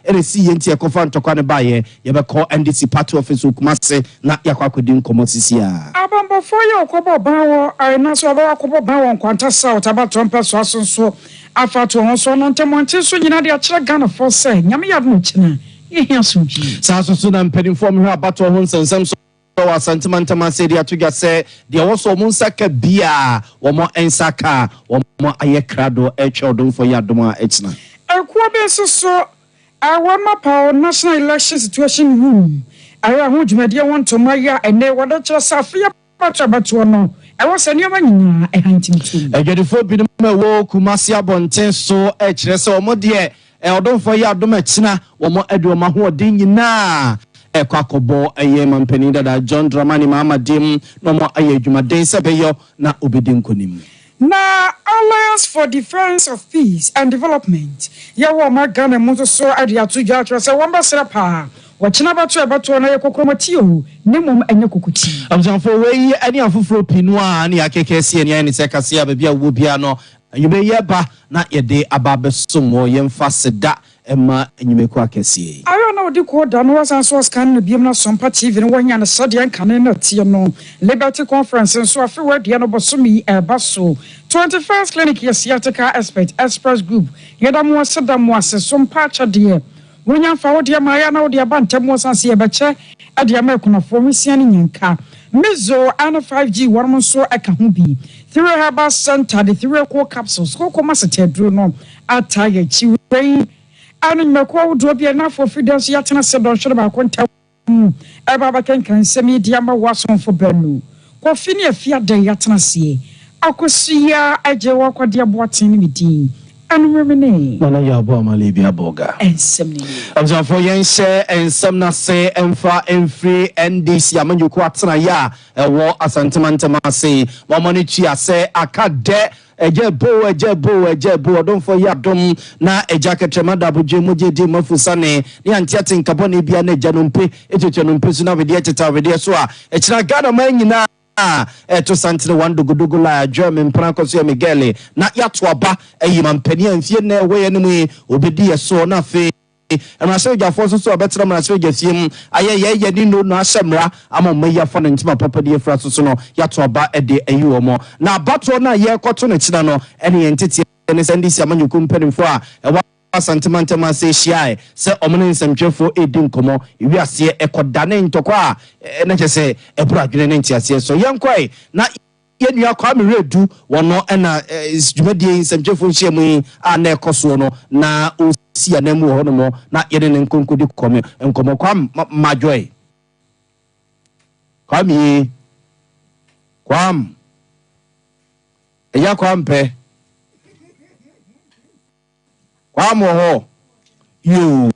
ene si yenti ekofa ntokwa ne baye ye be call NDC party office Kumase na yakwa kwedi nkomo sisia abambo for ye okobo bawo na so ba okobo bawo Nkwanta South abato mpeso asonso afato ho so no ntemonte so nyina de akire Ghana for say nyame ya no china ye hia so ji sa so na mpedinfo me abato ho nsensem so wa santimantama se dia tuga se dia wo so mun saka bia wo mo ensaka wo mo ayekrado echodon for yadoma echna ekuwa be so awama pa national election situation room aya ho dwumade won to maya ene wada kire safia patrabato no ewo se nioma nyina ehantimtum egedifo bi no wo Kumase abonten so kire se wo mo de odon for yadoma echna wo mo aduoma ho odin nyina ekwakobo eye mampeni dada John Dramani Mamadim no mo aye dwumaden sebeyo na obedin konim na Alliance for Defense of Peace and Development yawo magana mo so ade atoja atwa se won basra pa wachina bato na yekokromati ne mom anya kokuti amzanfo we ani afufuro pinu a ne akekese ne ani sekase a bia wo bia no anyume yeba na yede ababesomo yemfa seda ema enyumeku akese ayo na odi ko da no wasanso scan no biem na Sompa TV no wanya na sade ankane na tie no Liberty Conference so afi wadua no bosomi baso 21st clinic yesiatica expert express group yeda mo aseda mo ase Sompa chade wonya fa wode ma ya na wode abantem wasanse ebeche ade ma ekunafo misia ne nyanka mezo and 5G warm so aka ho bi 3 herbal center the 3 core capsules ko masetedro no ataye chiwe anu mekwa wudo bia na for fidance yatena se don hwere ba konta eba ba kan semi dia ma wason fo banu ko fini afia de yatena se akosia aje wa kwade aboaten ni din anu memene na ya abo amalebi aboga ensemni amzafo yense ensem na se emfa enfri NDC amanyuko atena ya ewo asantemantema se momoni tua se akade ejebo odon for yadom na ejaketrema dabuje moje di mafusane ni antiate nkabone bia na ejanompe etetenompe so na wede eteta wede so a ekira Ghana man nyina to santene wandogodogo la German Francois Miguel na yato aba eyimampani amfie na we ne mu obedi so na fe and I say your forces so better than I say him. I ni no asemra ama meya fa na ntima papa de fra so no yato aba e de ayi mo na bato na ye koto na china no ene entity ne sendisi amanyukum penimfo a e santimantama se hia se omene nsamtwefo edin komo ewiase ekodane ntokwa na chese ebura adwene ne ntiase so yenkoi na yenua kwa meredu wono na dwumadie nsamtwefo nhyiamu a na ekoso no na si anamu ho no mo na yede ne nkonkodi komo nkomo kwa majoy kwam eya kwampe kwam ho yo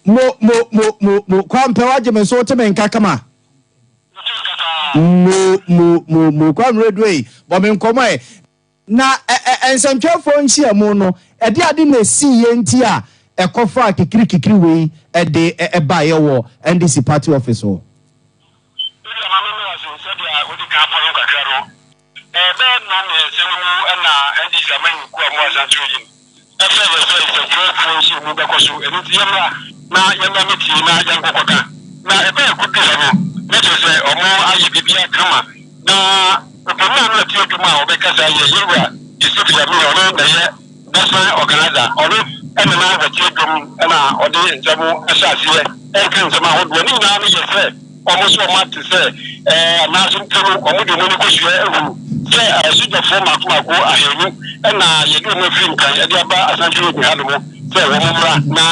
mo kwampe waje me so te men kakama mo kwam redway bo me nkomo na ensamtwefo nhyiamu no ede ade na si yenti a ekofa kikiri we ede ebaye wo NDC party office ho that's why organizer olu ene na ga chedum na odi njamu asasiye enkan zama hodo ni na me yefe omo so mat se na so turu omo de mo ni ko hwe ewu se suja fo makuma ko ahenu na yedu mo fi nkan e de aba asanju ni hanu mo se wo mo mra na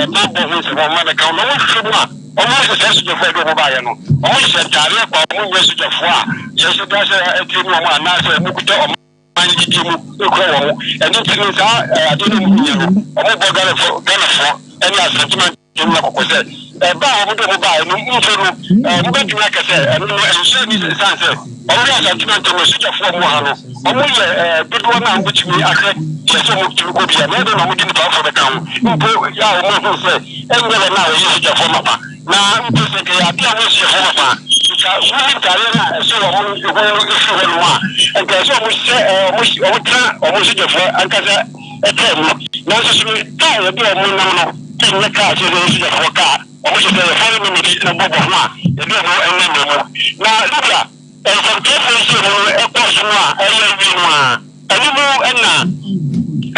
na bo ho se mo ma na ka no wo hwe mo a omo se suja fo do mo ba ye no omo se tare ko omo we suja fo a yesu da se etinu mo na se mo kuta omo anjimu ekwo eno tinu sa adenu munyero omo bogale fo Ghana fo eni asentiment jumla kokose ba omo do ba enu mfuru mo betu na kase enu ense ni sanse omo asentiment mo suja fo mo hano omo ye dodo na mbuchimi akre yeso mo tulu ko bia na do na mo dinu pa fo be kan mpo ya omo ho se engele na we suja fo mapa na mpo se ke ya bia mo suja fo mapa wọ́n tààrí náà ẹ̀sọ́ wọn ìfowópamọ́ ìfowópamọ́ wa ẹ̀ka ẹ̀sọ́ wọn ṣe ọmọ sí jẹ̀fọ́ ẹ̀ka ṣe na so kaa yɛ de ɔmo nam no ɛnyɛ kaa sɛ ɛyɛ sɛ ɛfɔ kaa ɔmo hyɛ sɛ ɛfɔ no midi na bɔbɔ ho a yɛde ɔmo ɛnɛ nɛ mu na lubra ɛnsɛmtɛfo nhyɛ mu no ɛkɔ so no a ɛyɛ wie no a ɛno mu ɛna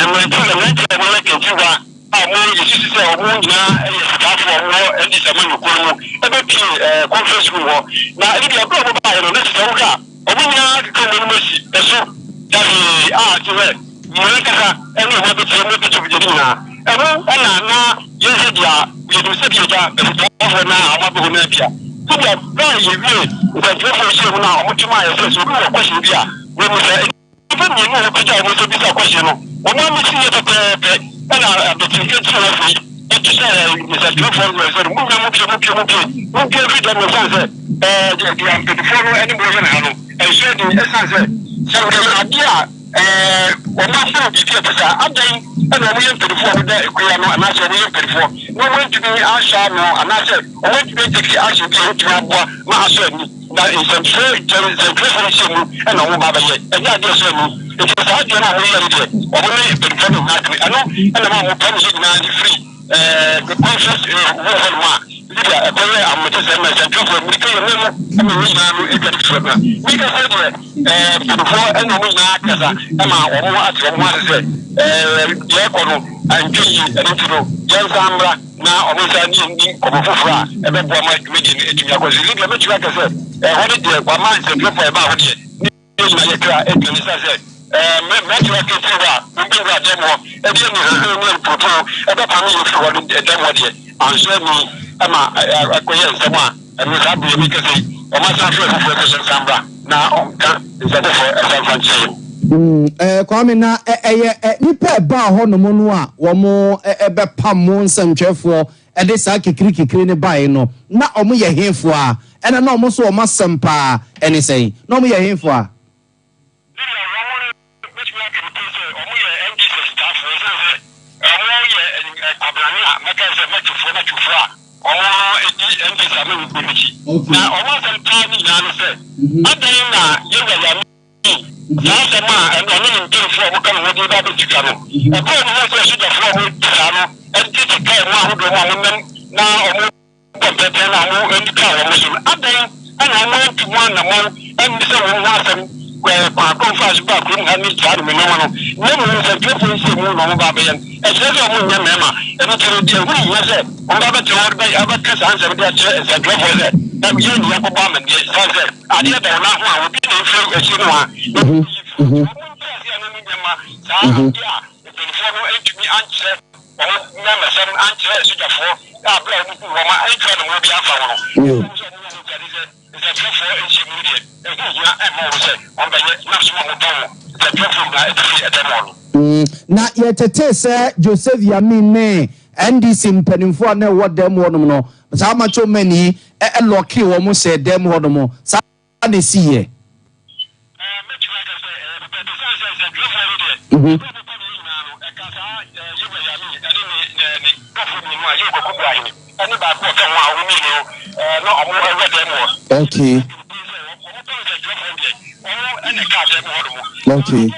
ɛmmerɛnti na mmerɛnti na ɛkɛnti hɔ a ɔmo yɛsisi sɛ ɔmo nyinaa ɛyɛ sikaafo ɔmo ɛdi sɛma nokoro mu ɛbɛpie conference room hɔ na ɛde deɛ ɛberɛ ɔmo baayɛ no na sɛ ɔmo ka ɔmo nyinaa keka ɔmo no asi ɛso dabi a te hɛ mmere kasa ɛne ɛhɔ bɛtɛ mu bɛtɛ bɛgyɛdi nyinaa ɛno ɛna na yɛsɛ deɛ yɛnim sɛ bi agya ɛfotɔfoɔ no a ɔmo abɛhɔ no abia sɛdeɛ bɛɛ yɛwie nsɛntwerɛfoɔ hyɛ mu no a ɔmo twem a yɛsɛ sɛ obi wɔ kɔhyɛ bi a wɔmu sɛ nipa mmienu a wɔpagya ɔmo sɛ bisa kɔhyɛ no ɔmo ame si yɛ pɛpɛɛpɛ ɛna abɛtinka ti wɔ afei ɛte sɛ nsɛntwerɛfoɔ no sɛ mumia mopie fi dɛm no ɛsiane sɛ mpanyinfoɔ no ɛne bɔyɛ ne ha no ɛnhyɛ de ɛsiane sɛ sɛ adeɛ a ɔmo afɔ biribi a pɛsɛ adan ɛna ɔmo yɛ mpanyinfoɔ a wɔda akuya no anaasɛ ɔmo yɛ mpanyinfoɔ na ɔmo ntumi ahyɛ ano anaasɛ ɔmo ntumi ntɛki ahyɛ bi a ɔtumi aboa ma asɔ ani na nsɛntwerɛfoɔ no hyɛ mu ɛna ɔmo ba bɛyɛ ɛnyɛ adeɛ sɔ mu nti saa adeɛ no a ɔmo yɛ no deɛ ɔmo ne mpanyinfoɔ no nyinaa kiri ɛno ɛna ma ɔmo pɛ no hyɛ nyinaa de firi conference wɔ hɔ nom a libya ɛkɔyɛ amɔtɛ sɛ ma nsɛntwerɛfoɔ mu nika yɛ mu ɛma ɔmo nyinaa no ɛtwa de firi na nika sɛ deɛ mpanyinfoɔ ɛna ɔmo nyinaa kasa ɛma ɔmo ate ɔmo ase sɛ deɛ ɛkɔ no antwe yi ɛno nti no yɛnsa mmra na ɔmo nsa ne yɛnni nkɔmmɔ foforɔ a ɛbɛboa ma dwumadie no atumi akɔ so libya mɛtumi aka sɛ ɛhɔ ne deɛ wama nsɛntwerɛfoɔ ɛma hɔ deɛ ne nyina yɛkra aduane sa sɛ mɛtumi aka firi hɔ a mombɛwura dɛm hɔ ɛdeɛ ne ne mpopo ɛbɛpame yɛ firi hɔ no dɛm hɔ deɛ anso ani ama akɔyɛ nsɛm a ɛno saa berɛ mi kɛsɛ ɔma sa frɛ foforɔ kɛsɛ nsa mmra na ɔnka nsɛmfoforɔ ɛsamfa nkyerɛ Kwame na nipa ɛba hɔ no mu no a wɔn ɛbɛpam mo nsɛmtwerɛfoɔ ɛde saa kikiri ne bae no na ɔmo yɛ henfo a ɛna na ɔmo so ɔmo asɛm paa ɛne sɛn na ɔmo yɛ henfo a Yasa ma and on the for what kind of what you can. A problem was the floor and did the guy who woman now competitor and the car was and I went to one among and so was where conference back room had me time no one was a different thing on Babian. As every woman, Mamma, and to the room was it. On Baba told by other cousins and that is a drop with it. And you know, Obama, yes, I did not want to be in as you know. Na yɛtete sɛ Joseph Yamine NDC mpanimfoɔ na ɛwɔ dɛm hɔ nom no saa macho mani ɛlɔke wɔ mo sɛ dɛm hɔ nom saa ne siyɛ okay. Okay.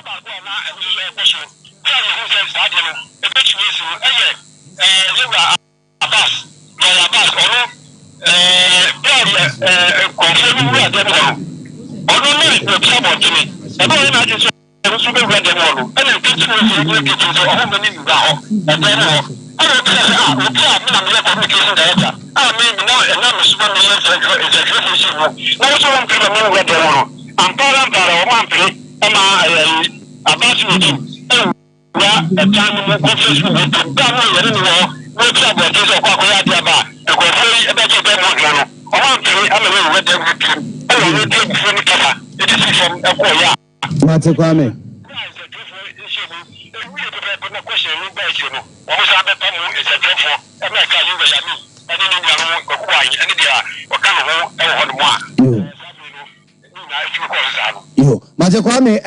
Mate Kwame. Yo, Mate Kwame,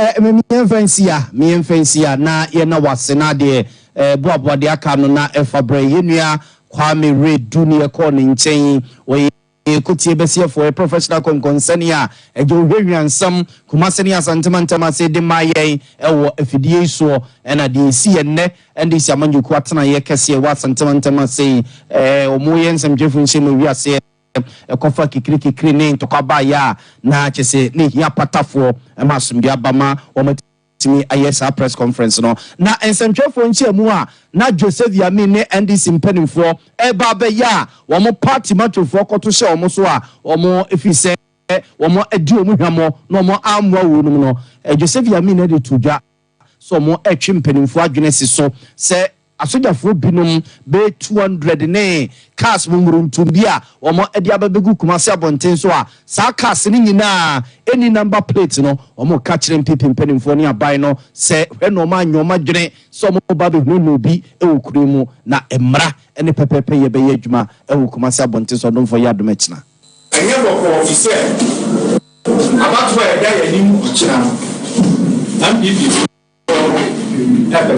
me fancy na ye na wasena de boabo de aka no na efa bre yenua Kwame Red Dunia ko ne nchen we Kuti besia for a professional conconsenia a Jovian some Kumasenia Santamantama said the Maye or FDA so and a DCN and this Yamanju Quatana Yakasia was Santamantama say or Moyens and Jeffrey Shimmy say a cofa kiki crane to Kabaya na chese ni ya patafo a Masumbia Bama or me ISR press conference no na ensentwefo nchiamu a na Joseph Yamine NDC impenim for eba be ya wo mo party matofo koto hye wo mo so a wo mo efise wo mo adi omu hwamo no mo amwa wo num no Joseph Yamine de tudwa so mo etwe mpenimfo adwene si so se asojafo binum be 200 ne cars mumuruntumbi a wo mo edi ababegu kumase abonten so a sa cars ni nyina any number plate no wo mo ka kire mpenimfo ne abai no se hwe no ma nyoma dwene so mo ba be hunu bi e wokuru mu na emra ene pepepe ye be ye adwuma e wo kumase abonten so don for ya domachina enye boko officer abatwa e da ya ni mu kira am bibi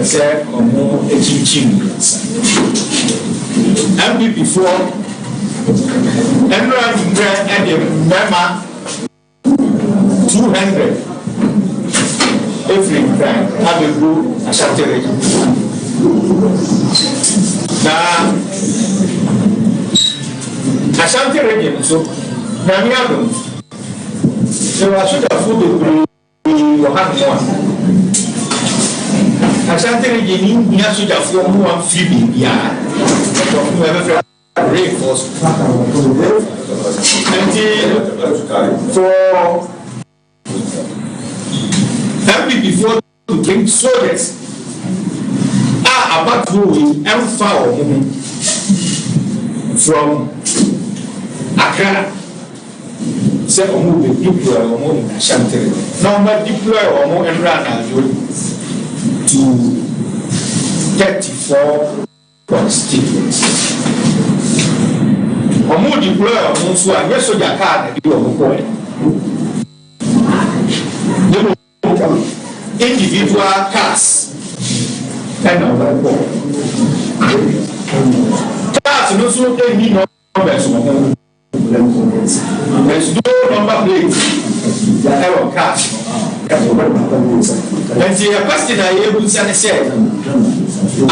say omo echimchim and before everyone and the member 200 every time have a group Ashanti now Ashanti region so Namiado so I should have food you have one Ashanti region ni asuja for mu am free bia to ever reinforce for help before to bring soldiers about who we empower from Accra say omo be deploy omo in Ashanti now deploy omo enra na to 34 constituencies. Omo deploy omo so a yes soldier card dey omo boy. Individual cars and number cars no so dey need numbers omo. There's no number plate. There are cars. And the question I able to say, I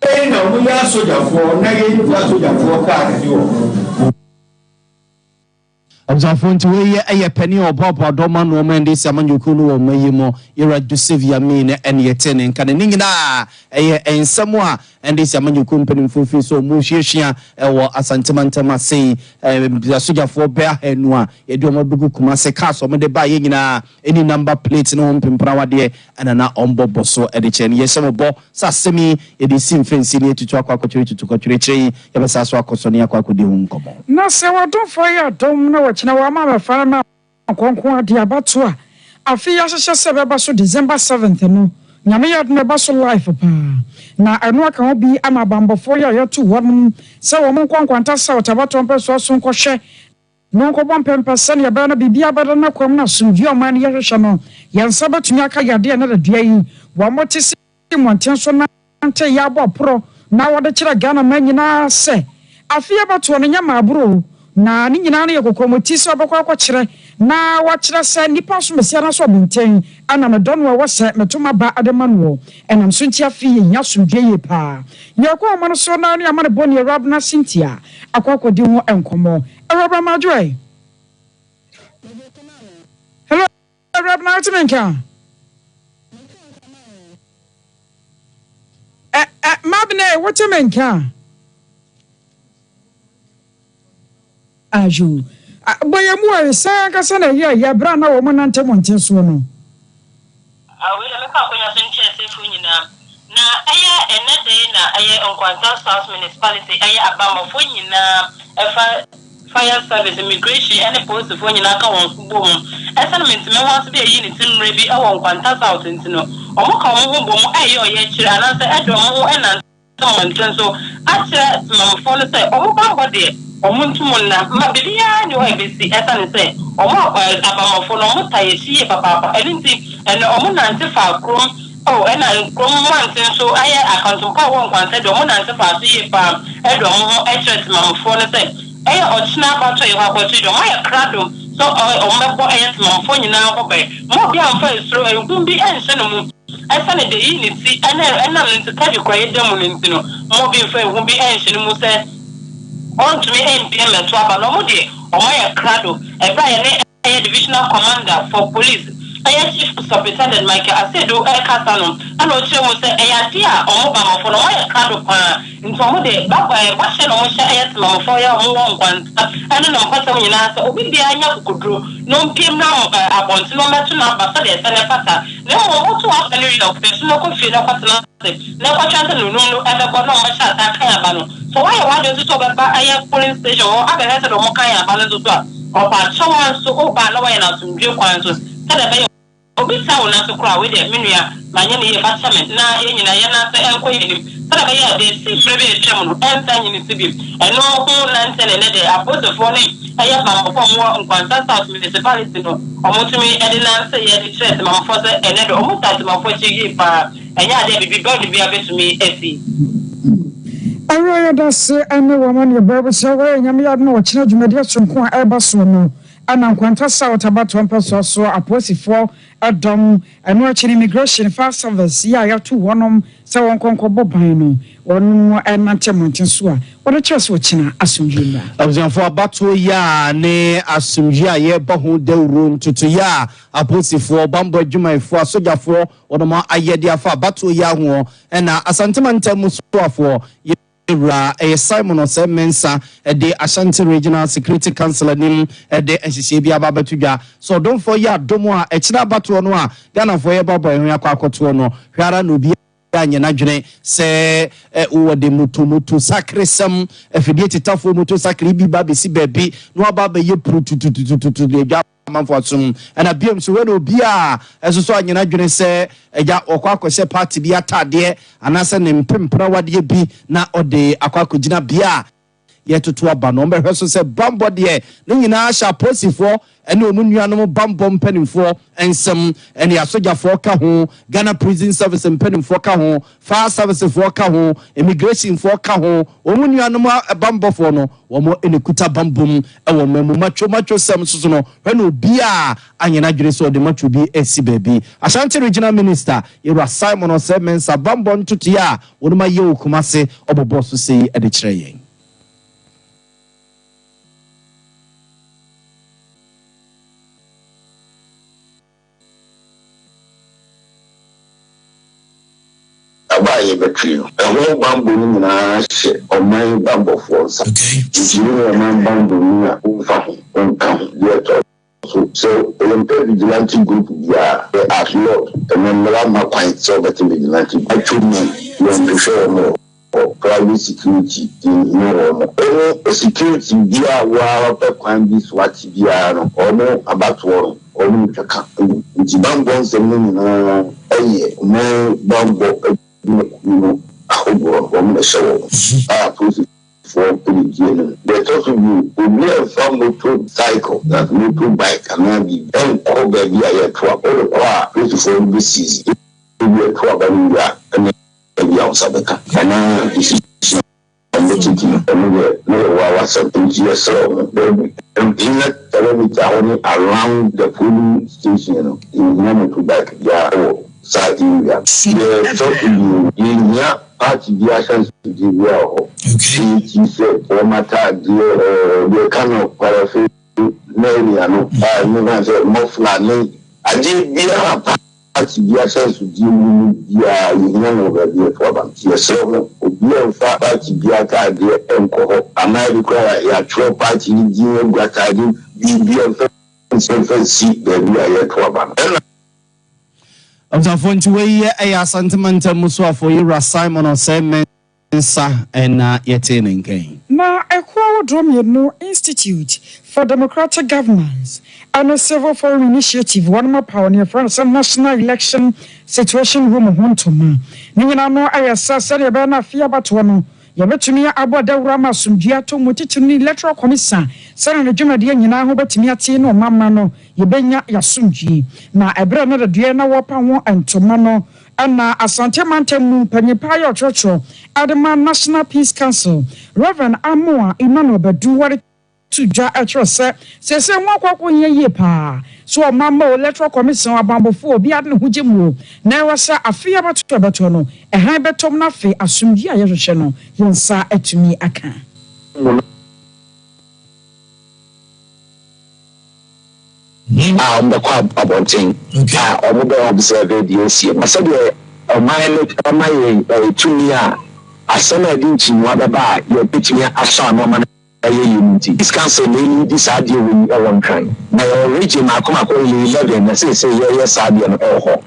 don't know we are soldier for negative soldier for car. Observe to a penny or papa doma no man this Amanyukunu or Mayimo, Ira Joseph Yamine and Yeten and Kananina, and somewhere and this Amanyukun Penifufis so Mushia or Asantamantama say, the soldier for bear and noa, Edoma Bukumase Castle, made by any number plates no on Pimprawade and an ombo bosso edition. Yes, some bo Sasemi, it is sim fancy to talk to Kotriche, Yabasaswa Kosonia Kwakudi Humkomo. No, sir, I don't fire, don't know what. Na wama mafana konkon dia batua afia hyehyɛ sɛ bɛba so December 7th no nyame yɛ de ba so life pa na eno aka ho bi ama bambofo yɛ yɛto wɔn sɛ wɔn Nkwanta South abato mpɛso so nkɔhwɛ no nkɔbɔ mpɛmpɛ sɛ ne yɛbɛ na bibia bɛda na kwam na sumdue ɔman ne yɛhwehwɛ no yɛnsa bɛtumi aka yade na dadua yi wɔn mote si monten so na ante yɛ abɔ pro na wɔde kyerɛ Ghana man nyinaa sɛ afia bato no nya maaburo na ni nyina na yekokromoti so abekwa kwakire na wakire se nipa so mesia na so binten ana me don wo se metoma ba ademano enam so ntia fi nya somdwe ye pa nyakwa mo no so na ne amane boni rab na Cynthia akwakodi ho enkomo rab ma joy hello rab na timenka mabne what timenka aju boye mu sa ka sana ya bra na wo nante monte so no we le ka ko ya senche sefu nyina na aya enede na aya Nkwanta South municipality aya abamofo nyina fire service immigration and post fo nyina ka won bom assignment me ho so be yi ni timre bi awon Nkwanta South ntino omo ka mo ho bom aya oye kire ananse edo mo ho ena so acha mamfo no say omo ba ho de omuntumuna mabibia ni wa ebesi etane se omo abamofo no mo tayesie papa elinti ene omo nante fa krom ena krom mante so aye account pa won kwante do omo nante fa so ye pa edo omo echet mamfo no se ochina about you have got to my crado so omebo my phone now more be am for so e gun bi ense I said the unity and I'm to tell you quite dominant, more being fair won't be ancient who said on to me NPM at Wabanomodi or my crado, a Brian divisional commander for police. I am Chief Superintendent Michael Asedo Casano, and also was a idea or Obama for my crado in some of the Baba Washington or Shayat Mamofoya or one, and then I'm passing in answer, Obidia could do no PM now about no matter number, so there's a pata. No, what to have any of personal confidence of personality. Never chance to know ever got no much at that kind of banner. So why want you to talk about a polling station or other heads of Mokaya balance of God? Or about someone so open away and some view points. Obisa una so kra we de menua manye ne ye batament na ye nyina ye na se enko yenim sala ba ye de si brebe etwem no ensa nyini sibi eno ho na ntene ne de aposofo ne aye ba mo mo Nkwanta South municipality no omotumi e de na se ye de threat ma mo se ene de omutati ma fo chi yi pa enya de bibi god bi abetumi esi Ayo das ene woman ye bebe se we nyame ya no china dwumadi asonko a eba so no ana Nkwanta South abato mpeso so aposifo Adam and watching immigration fast service ya to one so one concobo bino one and Mantamontin Sua. What a choice watching Asumjina. I was for a battle ya ne Asumjia ye bahu de room to ya a pussy for Bambo Juma for Soja for or the more Ayadia for battle ya and Asantamanta Musua for a Simon or Mensa at the Ashanti Regional Security Council nim at the NCCB Babatuga. So don't for ya domoa echina batuanoa Ghana for ya baba and Yakwatuano Rara Nubi Najune say uwa de mutu sacrism if you get it tough mutu sacri baby si baby no baba ye prutu to the Manfortum and a beam so when Bia as so an Najune say a ya or quaco party be a tade and as an impimpa what ye be na or de aquacujina bia. Yet to a banomber person said Bambo dear, no you know shall pussy for and no munuano bambom penning for and some and ya soldier for Caho, Ghana prison service and penning for Caho, fire service for Caho, immigration for Caho, or munuano a bambo for no, or more in a kuta bambum, a woman macho some suno, when no beer and your address or the much will be a C baby. Ashanti Regional Minister, you are Simon or Semens, a bambon to tia, one of my yo kumase, or boss to say at the train. Abaye betrio eho bambo ni na hye o man bambo force you know man bambo ni a ufa on come yet so the vigilante group ya as lord and then la ma quite so better vigilante actually you want to show more private security in no security dia wa pe kwan bi swat bia no omo abatwo omo twaka nti bambo nsem ni na man bambo from the show. For the talk to you, we have from motorcycle that motorbike and now be and all baby I truck all the car for this season. We are truck and we are on Sabeka. And this is something just so and in that around the polling station in motorbike, yeah. Sadia, yeah, party the actions to give you. She said, oh, my tag, the kind of paraffin, I never said, Mofla, I did be a party the actions to give you, yeah, you know, over the problem. Yes, so, be a party the attack, the alcohol, and I require a true party, you got I did be a seat, the real problem. I'm going to weigh a sentimental muswa for you, Simon or Sam Mensa and Yetin Kane. Now, a Quadrum Institute for Democratic Governance and a Civil Forum Initiative, one more pioneer for some national election situation room home to me. Nino, I assess any banner fear but one. Yabetumi aboda wurama sumdua to mutituni electoral commission sana ne dwumade nyina ho betumi ate no mamma no yebenya yasumdwi na ebre no de na wopa ho entoma no ana asante mantamu panyipa ya chocho adema National Peace Council Reverend Amoa Emmanuel Badu to ja atro se won kwakwo nye pa so mama electoral commission abambofo obi ade ne hugemu na wasa afia beto no han betom na fe asumdi ayehwehwe no yensa atumi aka the quad abonting observe the ocean. I said, my 2 year, I sent a dinch in Wababa, you're pitching a son, woman, unity. This council, this idea with one kind. My region, I come up only 11, I say, yes, I be an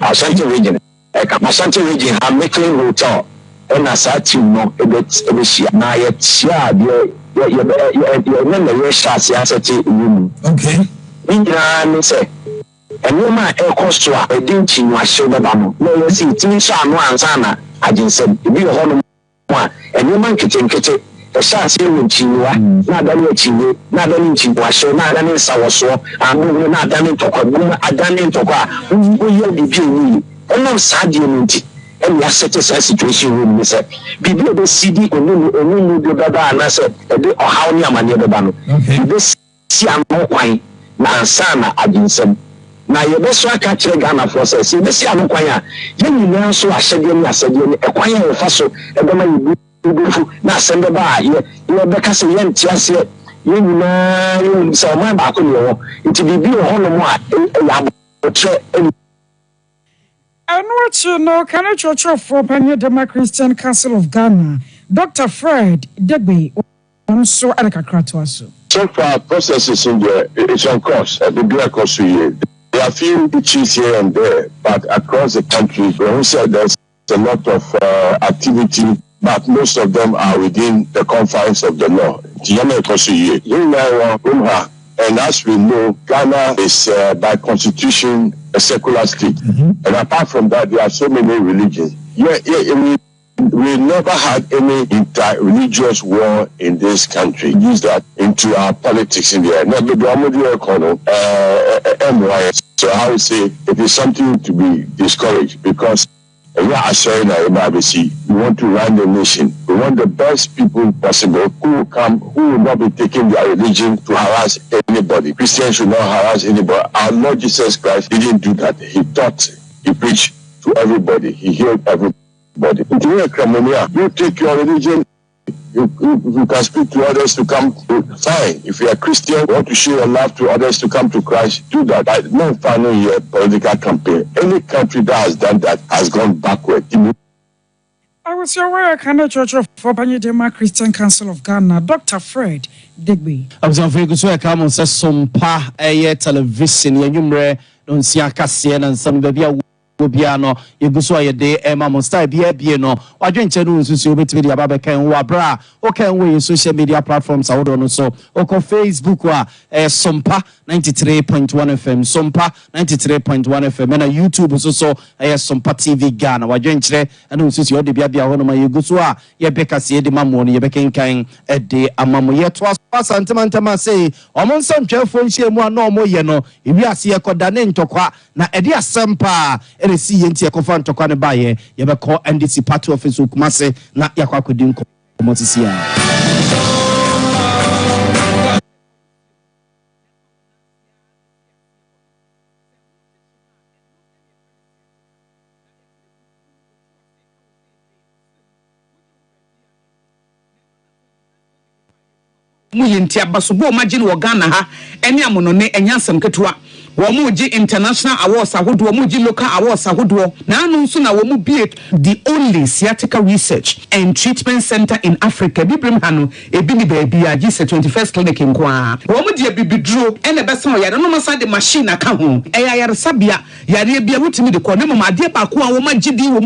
Ashanti region. Ashanti region, I'm making hotel, and I said, you know, a bit, now yet, okay. Me say and you might cost to a dinky was show the bam. No, see, Timisha no ansana. I just said, be a honor one, and you might kitchen, a shot here with Chinua, not done with Chinu, not done in Chihuahua, not done in Sawaso, and not done in Toka, I done in Toka, who will be viewing and no sad unity. And we are set as a situation room, we said, be the CD only the Baba and I said, or how near my near the ban. This see, I'm not quite. Na sana aginsem na ye beso aka kire Ghana process ye besi anokwanya ye nyina so ahyede ni asede ni ekwanya ye fa so ebema ye bufu na asembe ba ye beka se ye ntiase ye nyina ye so man ba ko ni wo nti bibi ho no mo a ya botre Anwachi no kana church for Panya Dema Christian Council of Ghana Dr. Fred Degbe also adakakrato aso. So far, processes in there, it's on course. The Black course here. There are a few issues here and there, but across the country, we said there's a lot of activity, but most of them are within the confines of the law. And as we know, Ghana is by constitution a secular state. And apart from that, there are so many religions. We never had any inter-religious war in this country. Use that into our politics in there. So I would say it is something to be discouraged because we are assuring our ABC. We want to run the nation. We want the best people possible who will come, who will not be taking their religion to harass anybody. Christians should not harass anybody. Our Lord Jesus Christ didn't do that. He taught, he preached to everybody. He healed everybody. But if you are a criminal, you take your religion, you can speak to others to come, fine. If you are a Christian, you want to show your love to others to come to Christ, do that. No final year political campaign. Any country that has done that has gone backward. I was aware Ghana Church of Dema Christian Council of Ghana, Dr. Fred Degbe. I was on Vegas where I come on says Sompa, a television, Yumre, don't see a Cassian and some baby. Obiano yeguso ayede ema monster bia no wadwenche no nsusu obetimi dia babekan wa bra okan we social media platforms awodo no so oko Facebook wa Sompa 93.1 FM Sompa 93.1 FM na YouTube so Sompa TV Ghana wadwenche no nsusu ode bia ho no ma yeguso a ye beka se de mamo no ye bekenkan ede amamo ye to asantema say omonsam twefo nhie mu ana omo ye no ebi ase ye koda ne ntokwa na ede asempa see yenti ekofa ntokwa ne baye ye be call NDC party office Kumase na yakwa kwedi nkomotisi ya mu yenti abasobo magine wo Ghana ha eni amono ne enyansam ketua Womuji international awards ahodo womuji local awards ahodo na anu nso na womu the only sciatica research and treatment center in Africa bibrim hanu ebi ni baby a GC 21st clinic nkoa womu die bibidro ene besan yare no masa de machine aka ho eya yare sabia yare bia wutimi de ko ne mama ade ba ko a wo magidi wo